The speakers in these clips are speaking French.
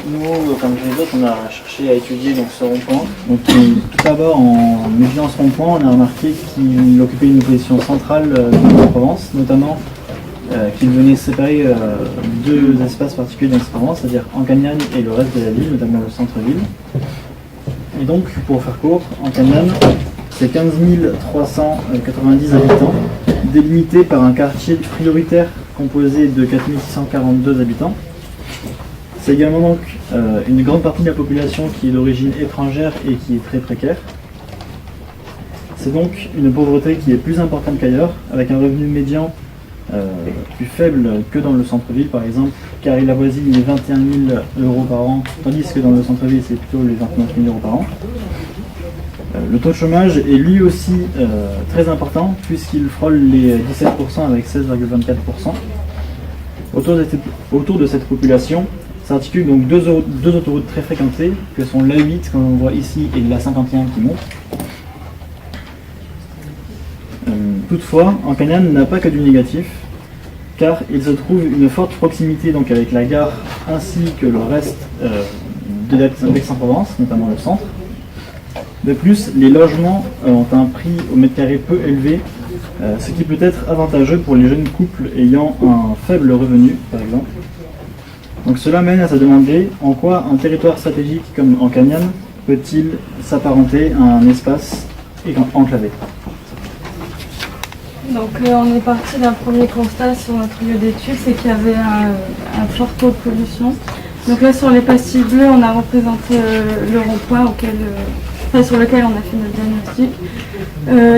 Nous, comme les autres, on a cherché à étudier donc, ce rond-point. Donc, tout d'abord, en étudiant ce rond-point, on a remarqué qu'il occupait une position centrale dans la Provence, notamment qu'il venait séparer deux espaces particuliers dans Provence, c'est-à-dire Ancagnane et le reste de la ville, notamment le centre-ville. Et donc, pour faire court, Ancagnane, c'est 15 390 habitants, délimité par un quartier prioritaire composé de 4 642 habitants. C'est également donc une grande partie de la population qui est d'origine étrangère et qui est très précaire. C'est donc une pauvreté qui est plus importante qu'ailleurs, avec un revenu médian plus faible que dans le centre-ville par exemple, car il avoisine les 21 000 euros par an, tandis que dans le centre-ville c'est plutôt les 29 000 euros par an. Le taux de chômage est lui aussi très important, puisqu'il frôle les 17% avec 16,24%. Autour de cette population s'articulent donc deux autoroutes très fréquentées, que sont l'A8, comme on voit ici, et l'A51 qui monte. Toutefois, Ancagnane n'a pas que du négatif, car il se trouve une forte proximité donc, avec la gare ainsi que le reste de d'Aix-en-Provence, notamment le centre. De plus, les logements ont un prix au mètre carré peu élevé, ce qui peut être avantageux pour les jeunes couples ayant un faible revenu, par exemple. Donc cela mène à se demander en quoi un territoire stratégique comme Ancagnane peut-il s'apparenter à un espace enclavé. Donc on est parti d'un premier constat sur notre lieu d'étude, c'est qu'il y avait un fort taux de pollution. Donc là sur les pastilles bleues, on a représenté le rond-point sur lequel on a fait notre diagnostic.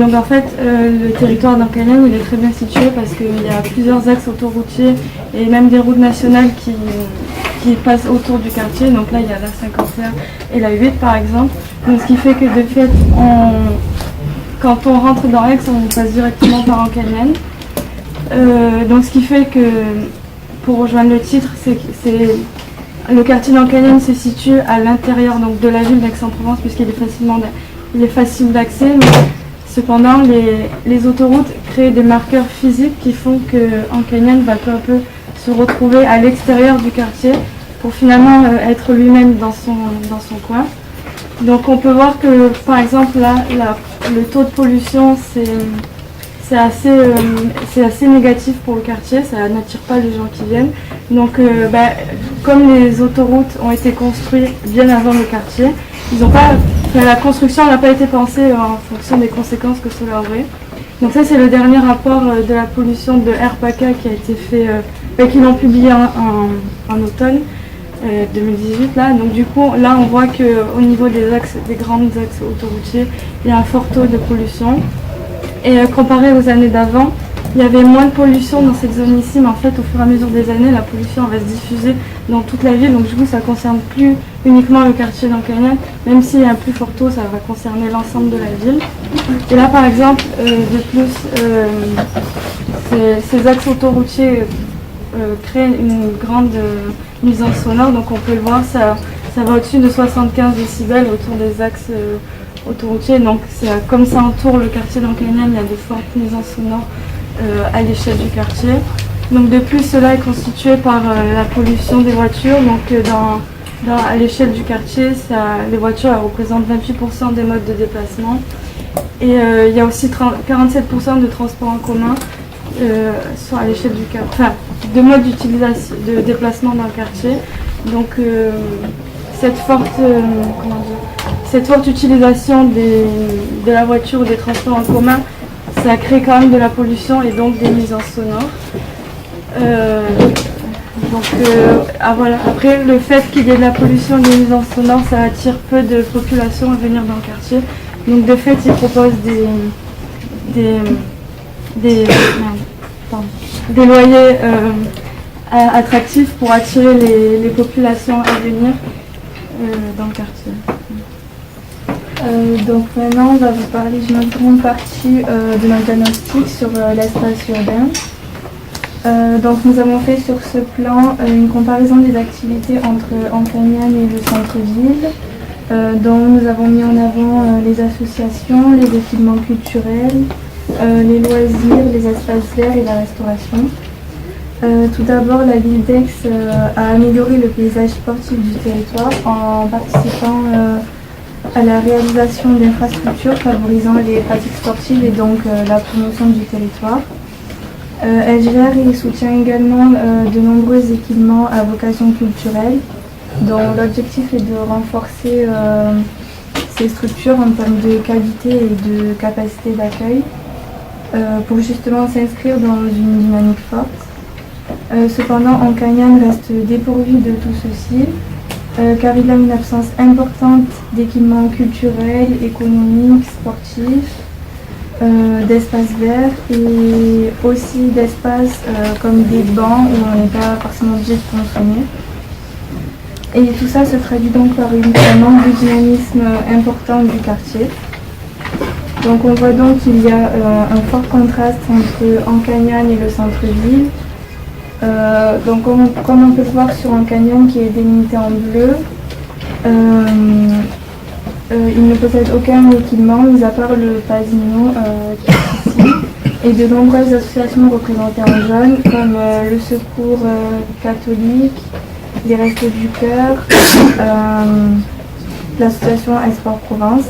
Donc en fait, le territoire d'Ancagnane, il est très bien situé parce qu'il y a plusieurs axes autoroutiers et même des routes nationales qui passent autour du quartier. Donc là, il y a la 51 et la 8 par exemple. Donc ce qui fait que de fait, quand on rentre dans Aix, on passe directement par Ancagnane. Donc ce qui fait que, pour rejoindre le titre, le quartier d'Ancagnane se situe à l'intérieur de la ville d'Aix-en-Provence puisqu'il est facile d'accès. Mais cependant, les autoroutes créent des marqueurs physiques qui font que Ancagnane va peu à peu se retrouver à l'extérieur du quartier pour finalement être lui-même dans son coin. Donc on peut voir que par exemple là, le taux de pollution c'est assez négatif pour le quartier, ça n'attire pas les gens qui viennent. Donc comme les autoroutes ont été construites bien avant le quartier, la construction n'a pas été pensée en fonction des conséquences que cela aurait. Donc ça c'est le dernier rapport de la pollution de RPACA qui a été fait, qu'ils l'ont publié en automne 2018 là. Donc du coup là on voit qu'au niveau des grands axes autoroutiers, il y a un fort taux de pollution. Et comparé aux années d'avant, il y avait moins de pollution dans cette zone ici, mais en fait au fur et à mesure des années, la pollution va se diffuser dans toute la ville, donc du coup ça ne concerne plus uniquement le quartier d'Ancagnane, même s'il y a un plus fort taux, ça va concerner l'ensemble de la ville. Et là par exemple, de plus, ces axes autoroutiers créent une grande nuisance sonore, donc on peut le voir, ça va au-dessus de 75 décibels autour des axes autoroutier, donc comme ça entoure le quartier d'Ancagnane, il y a des fortes nuisances sonores à l'échelle du quartier. Donc de plus, cela est constitué par la pollution des voitures. Donc à l'échelle du quartier, les voitures représentent 28% des modes de déplacement. Et il y a aussi 47% de transports en commun à l'échelle du quartier, enfin de modes d'utilisation, de déplacement dans le quartier. Donc cette forte utilisation de la voiture ou des transports en commun, ça crée quand même de la pollution et donc des nuisances sonores. Voilà. Après, le fait qu'il y ait de la pollution et des nuisances sonores, ça attire peu de population à venir dans le quartier. Donc de fait, ils proposent des loyers attractifs pour attirer les populations à venir dans le quartier. Donc maintenant, on va vous parler d'une grande partie de notre diagnostic sur l'espace urbain. Donc nous avons fait sur ce plan une comparaison des activités entre Ancagnane et le centre-ville. Donc nous avons mis en avant les associations, les équipements culturels, les loisirs, les espaces verts et la restauration. Tout d'abord, la ville d'Aix a amélioré le paysage sportif du territoire en participant à la réalisation d'infrastructures favorisant les pratiques sportives et donc la promotion du territoire. Elle gère et soutient également de nombreux équipements à vocation culturelle, dont l'objectif est de renforcer ces structures en termes de qualité et de capacité d'accueil pour justement s'inscrire dans une dynamique forte. Cependant, Ancagnan reste dépourvu de tout ceci, car il a une absence importante d'équipements culturels, économiques, sportifs, d'espaces verts et aussi d'espaces comme des bancs où on n'est pas forcément obligé de consommer. Et tout ça se traduit donc par un manque de dynamisme important du quartier. Donc on voit donc qu'il y a un fort contraste entre Ancagnan et le centre-ville. Donc comme on peut le voir sur Ancagnan qui est délimité en bleu, il ne possède aucun équipement, mis à part le Pasino qui est ici, et de nombreuses associations représentées en jaune, comme le Secours catholique, les Restos du Cœur, l'association Esport Provence.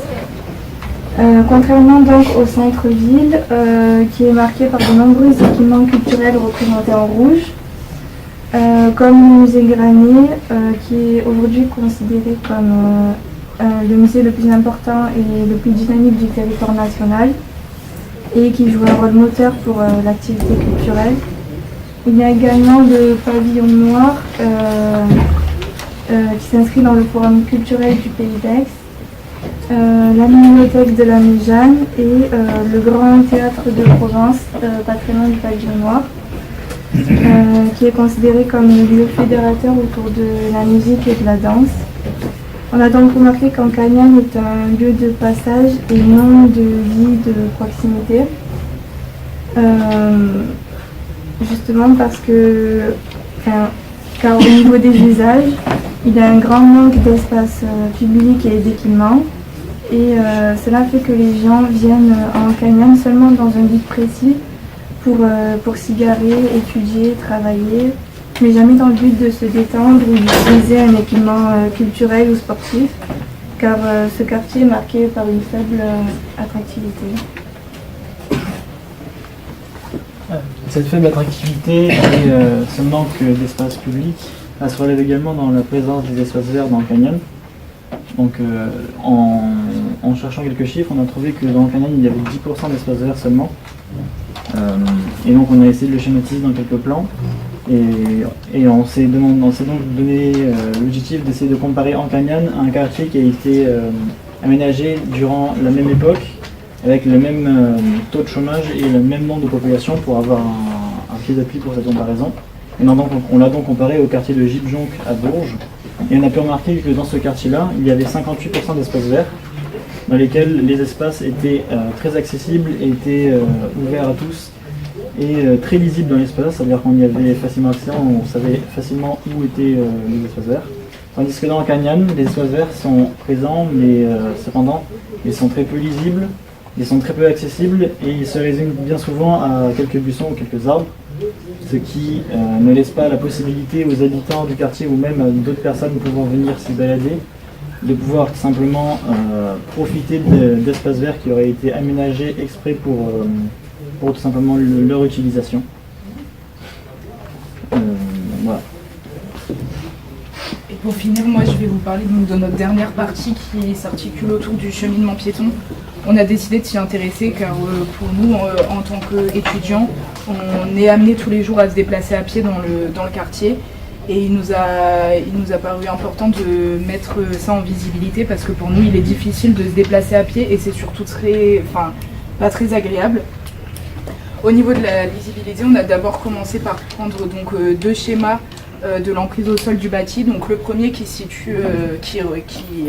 Contrairement donc au centre-ville, qui est marqué par de nombreux équipements culturels représentés en rouge, comme le musée Granier, qui est aujourd'hui considéré comme le musée le plus important et le plus dynamique du territoire national et qui joue un rôle moteur pour l'activité culturelle. Il y a également le pavillon noir qui s'inscrit dans le forum culturel du Pays d'Aix, la bibliothèque de la Méjane et le grand théâtre de Provence, pas très loin du pavillon noir, qui est considéré comme le lieu fédérateur autour de la musique et de la danse. On a donc remarqué qu'Ancagnan est un lieu de passage et non de vie de proximité. Justement parce que, car au niveau des usages, il y a un grand manque d'espace public et d'équipements. Et cela fait que les gens viennent à Ancagnan seulement dans un but précis pour s'y garer, étudier, travailler, mais jamais dans le but de se détendre ou d'utiliser un équipement culturel ou sportif, car ce quartier est marqué par une faible attractivité. Cette faible attractivité et ce manque d'espace public se relève également dans la présence des espaces verts dans Ancagnan. Donc en cherchant quelques chiffres, on a trouvé que dans Ancagnan il y avait 10% d'espaces verts seulement. Et donc on a essayé de le schématiser dans quelques plans. Et on s'est donc donné l'objectif d'essayer de comparer Ancagnan à un quartier qui a été aménagé durant la même époque, avec le même taux de chômage et le même nombre de population pour avoir un pied d'appui pour cette comparaison. Et on l'a donc comparé au quartier de Gipjonc à Bourges. Et on a pu remarquer que dans ce quartier-là, il y avait 58% d'espaces verts, dans lesquels les espaces étaient très accessibles et étaient ouverts à tous et très lisibles dans l'espace, c'est-à-dire qu'on y avait facilement accès, on savait facilement où étaient les espaces verts. Tandis que dans Ancagnan, les espaces verts sont présents, mais cependant, ils sont très peu lisibles, ils sont très peu accessibles et ils se résument bien souvent à quelques buissons ou quelques arbres, ce qui ne laisse pas la possibilité aux habitants du quartier ou même à d'autres personnes pouvant venir s'y balader de pouvoir tout simplement profiter d'espaces verts qui auraient été aménagés exprès pour tout simplement leur utilisation. Voilà. Et pour finir, moi je vais vous parler donc de notre dernière partie qui s'articule autour du cheminement piéton. On a décidé de s'y intéresser car pour nous, en tant qu'étudiants, on est amenés tous les jours à se déplacer à pied dans le quartier. Et il nous a paru important de mettre ça en visibilité parce que pour nous, il est difficile de se déplacer à pied et c'est surtout pas très agréable. Au niveau de la lisibilité, on a d'abord commencé par prendre donc, deux schémas de l'emprise au sol du bâti. Donc le premier qui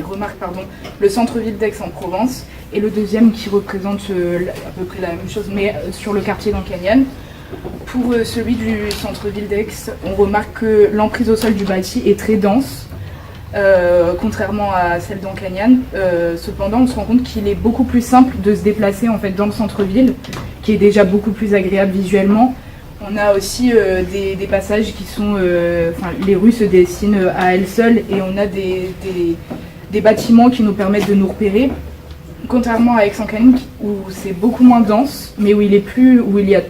remarque le centre-ville d'Aix-en-Provence et le deuxième qui représente à peu près la même chose mais sur le quartier d'Ancagnan. Pour celui du centre-ville d'Aix, on remarque que l'emprise au sol du bâti est très dense, contrairement à celle d'Ancagnan. Cependant, on se rend compte qu'il est beaucoup plus simple de se déplacer en fait, dans le centre-ville, qui est déjà beaucoup plus agréable visuellement. On a aussi des passages qui sont... les rues se dessinent à elles seules et on a des bâtiments qui nous permettent de nous repérer. Contrairement à Aix-en-Cannes où c'est beaucoup moins dense, mais où il y a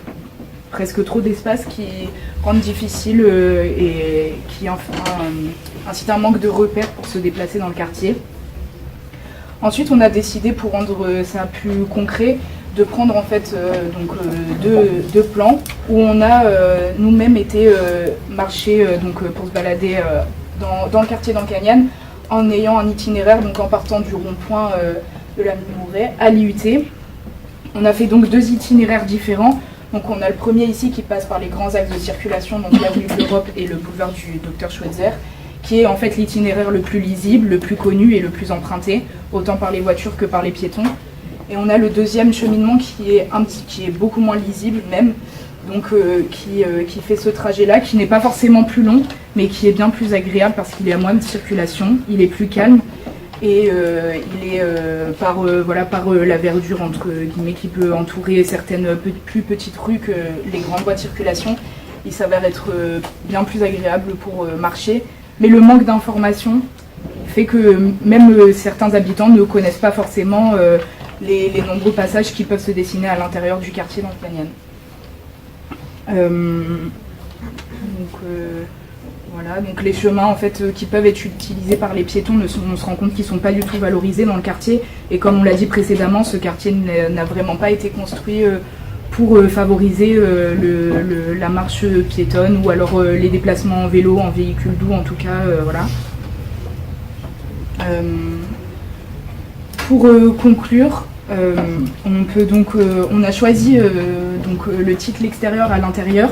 presque trop d'espace qui rendent difficile et qui incite un manque de repères pour se déplacer dans le quartier. Ensuite, on a décidé, pour rendre ça plus concret, de prendre en fait deux plans où on a nous-mêmes été marcher pour se balader dans le quartier d'Ancagnan en ayant un itinéraire, donc en partant du rond-point de la Mouret à l'IUT. On a fait donc 2 itinéraires différents. Donc on a le premier ici qui passe par les grands axes de circulation, donc l'avenue de l'Europe et le boulevard du Dr Schweitzer, qui est en fait l'itinéraire le plus lisible, le plus connu et le plus emprunté, autant par les voitures que par les piétons. Et on a le deuxième cheminement qui est beaucoup moins lisible même, donc qui fait ce trajet-là, qui n'est pas forcément plus long, mais qui est bien plus agréable parce qu'il est à moins de circulation, il est plus calme. Et il est par la verdure entre guillemets qui peut entourer certaines plus petites rues que les grandes voies de circulation, il s'avère être bien plus agréable pour marcher. Mais le manque d'information fait que même certains habitants ne connaissent pas forcément les nombreux passages qui peuvent se dessiner à l'intérieur du quartier d'Ancagnan. Voilà, donc les chemins en fait qui peuvent être utilisés par les piétons, on se rend compte qu'ils ne sont pas du tout valorisés dans le quartier. Et comme on l'a dit précédemment, ce quartier n'a vraiment pas été construit pour favoriser la marche piétonne ou alors les déplacements en vélo, en véhicule doux en tout cas. Voilà. Pour conclure, on a choisi le titre L'extérieur à l'intérieur.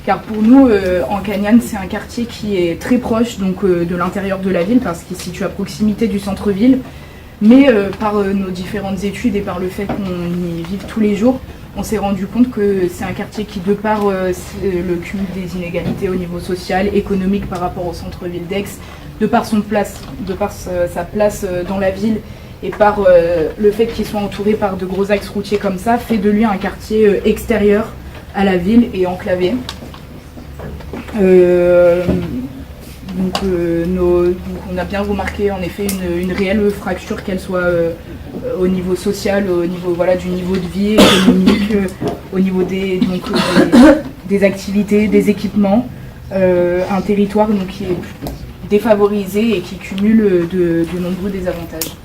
Car pour nous, Ancagnan, c'est un quartier qui est très proche de l'intérieur de la ville parce qu'il se situe à proximité du centre-ville. Mais par nos différentes études et par le fait qu'on y vive tous les jours, on s'est rendu compte que c'est un quartier qui, de par le cumul des inégalités au niveau social, économique par rapport au centre-ville d'Aix, de par sa place dans la ville et par le fait qu'il soit entouré par de gros axes routiers comme ça, fait de lui un quartier extérieur à la ville et enclavé. On a bien remarqué en effet une réelle fracture, qu'elle soit au niveau social, au niveau du niveau de vie économique, au niveau des activités, des équipements, un territoire qui est défavorisé et qui cumule de nombreux désavantages.